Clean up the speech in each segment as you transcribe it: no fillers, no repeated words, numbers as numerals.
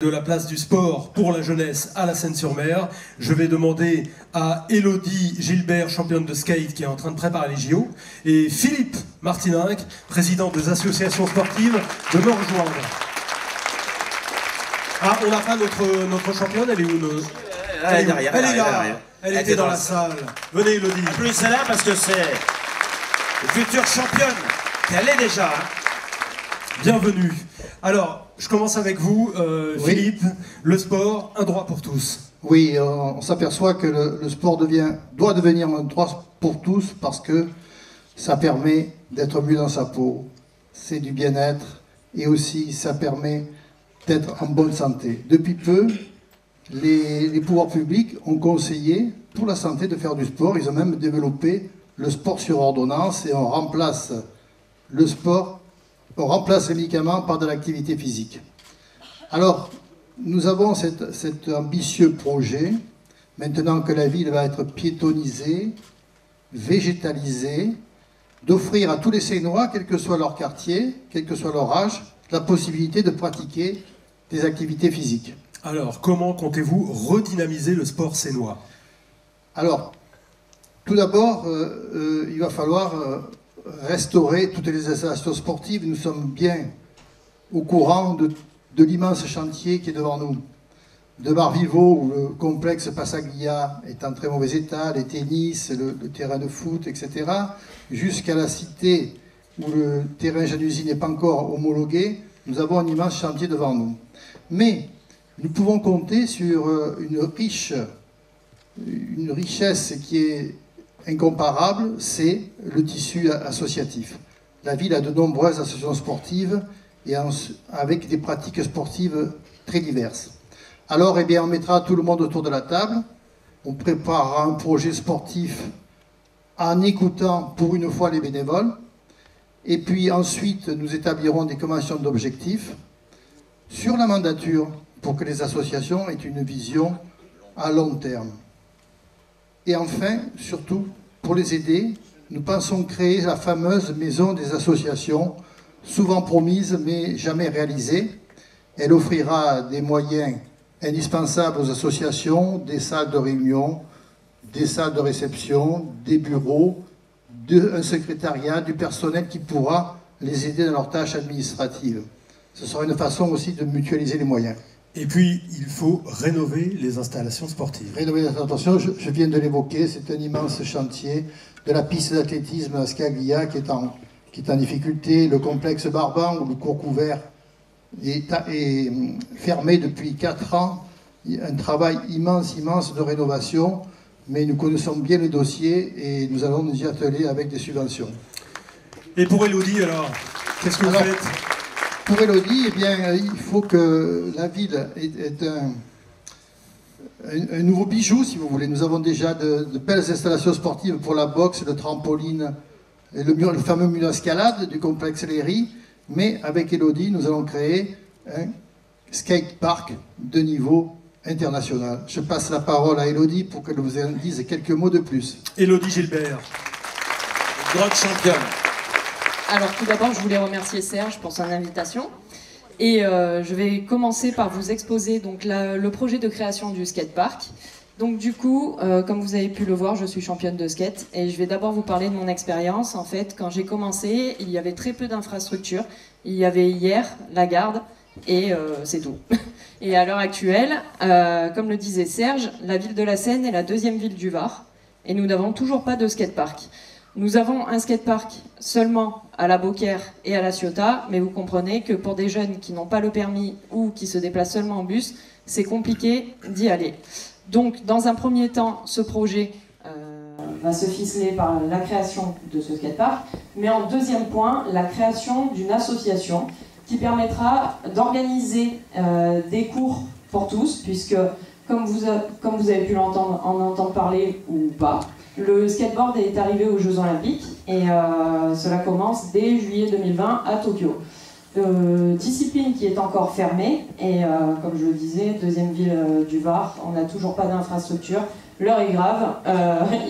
de la place du sport pour la jeunesse à la Seine-sur-Mer. Je vais demander à Élodie Gilbert, championne de skate qui est en train de préparer les JO, et Philippe Martininck, président des associations sportives, de me rejoindre. Ah, on n'a pas notre championne, elle est où Elle est derrière. Elle est là. Elle était dans la salle. Venez Élodie. Applaudissez là parce que c'est une future championne. Elle est déjà. Bienvenue. Alors, je commence avec vous, Oui. Philippe. Le sport, un droit pour tous. Oui, on s'aperçoit que le sport doit devenir un droit pour tous parce que ça permet d'être mieux dans sa peau, c'est du bien-être et aussi ça permet d'être en bonne santé. Depuis peu, les pouvoirs publics ont conseillé pour la santé de faire du sport. Ils ont même développé le sport sur ordonnance et on remplace le sport, on remplace les médicaments par de l'activité physique. Alors, nous avons cet ambitieux projet, maintenant que la ville va être piétonnisée, végétalisée, d'offrir à tous les Sénois, quel que soit leur quartier, quel que soit leur âge, la possibilité de pratiquer des activités physiques. Alors, comment comptez-vous redynamiser le sport sénois? Alors, tout d'abord, il va falloir restaurer toutes les installations sportives. Nous sommes bien au courant de l'immense chantier qui est devant nous. De Bar-Vivo, où le complexe Passaglia est en très mauvais état, les tennis, le terrain de foot, etc., jusqu'à la cité, où le terrain Janussi n'est pas encore homologué, nous avons un immense chantier devant nous. Mais nous pouvons compter sur une richesse qui est incomparable, c'est le tissu associatif. La ville a de nombreuses associations sportives et avec des pratiques sportives très diverses. Alors, eh bien, on mettra tout le monde autour de la table, on préparera un projet sportif en écoutant pour une fois les bénévoles, et puis ensuite nous établirons des conventions d'objectifs sur la mandature pour que les associations aient une vision à long terme. Et enfin, surtout, pour les aider, nous pensons créer la fameuse maison des associations, souvent promise mais jamais réalisée. Elle offrira des moyens indispensables aux associations, des salles de réunion, des salles de réception, des bureaux, un secrétariat, du personnel qui pourra les aider dans leurs tâches administratives. Ce sera une façon aussi de mutualiser les moyens. Et puis, il faut rénover les installations sportives. Rénover les installations, je viens de l'évoquer, c'est un immense chantier de la piste d'athlétisme à Scaglia qui est en difficulté, le complexe Barban où le cours couvert est fermé depuis 4 ans, un travail immense de rénovation, mais nous connaissons bien le dossier et nous allons nous y atteler avec des subventions. Et pour Élodie, alors, qu'est-ce que vous faites? Pour Élodie, eh bien, il faut que la ville ait un nouveau bijou, si vous voulez. Nous avons déjà de belles installations sportives pour la boxe, le trampoline, et le fameux mur d'escalade du complexe Léry. Mais avec Élodie, nous allons créer un skatepark de niveau international. Je passe la parole à Élodie pour qu'elle vous en dise quelques mots de plus. Élodie Gilbert. Grande championne. Alors tout d'abord, je voulais remercier Serge pour son invitation. Et je vais commencer par vous exposer donc, le projet de création du skatepark. Donc du coup, comme vous avez pu le voir, je suis championne de skate. Et je vais d'abord vous parler de mon expérience. En fait, quand j'ai commencé, il y avait très peu d'infrastructures. Il y avait hier la garde et c'est tout. Et à l'heure actuelle, comme le disait Serge, la ville de la Seine est la 2e ville du Var. Et nous n'avons toujours pas de skatepark. Nous avons un skatepark seulement à la Beaucaire et à la Ciotat, mais vous comprenez que pour des jeunes qui n'ont pas le permis ou qui se déplacent seulement en bus, c'est compliqué d'y aller. Donc, dans un premier temps, ce projet va se ficeler par la création de ce skatepark, mais en deuxième point, la création d'une association qui permettra d'organiser des cours pour tous, puisque, comme vous avez pu en entendre parler ou pas, le skateboard est arrivé aux Jeux Olympiques et cela commence dès juillet 2020 à Tokyo. Discipline qui est encore fermée et comme je le disais, 2e ville du Var, on n'a toujours pas d'infrastructure. L'heure est grave,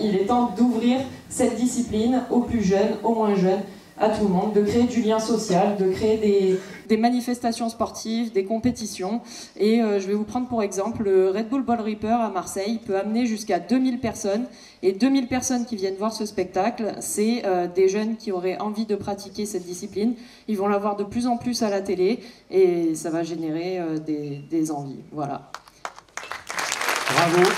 il est temps d'ouvrir cette discipline aux plus jeunes, aux moins jeunes, à tout le monde, de créer du lien social, de créer des manifestations sportives, des compétitions. Et je vais vous prendre pour exemple le Red Bull Ball Reaper à Marseille peut amener jusqu'à 2000 personnes. Et 2000 personnes qui viennent voir ce spectacle, c'est des jeunes qui auraient envie de pratiquer cette discipline. Ils vont la voir de plus en plus à la télé et ça va générer des envies. Voilà. Bravo.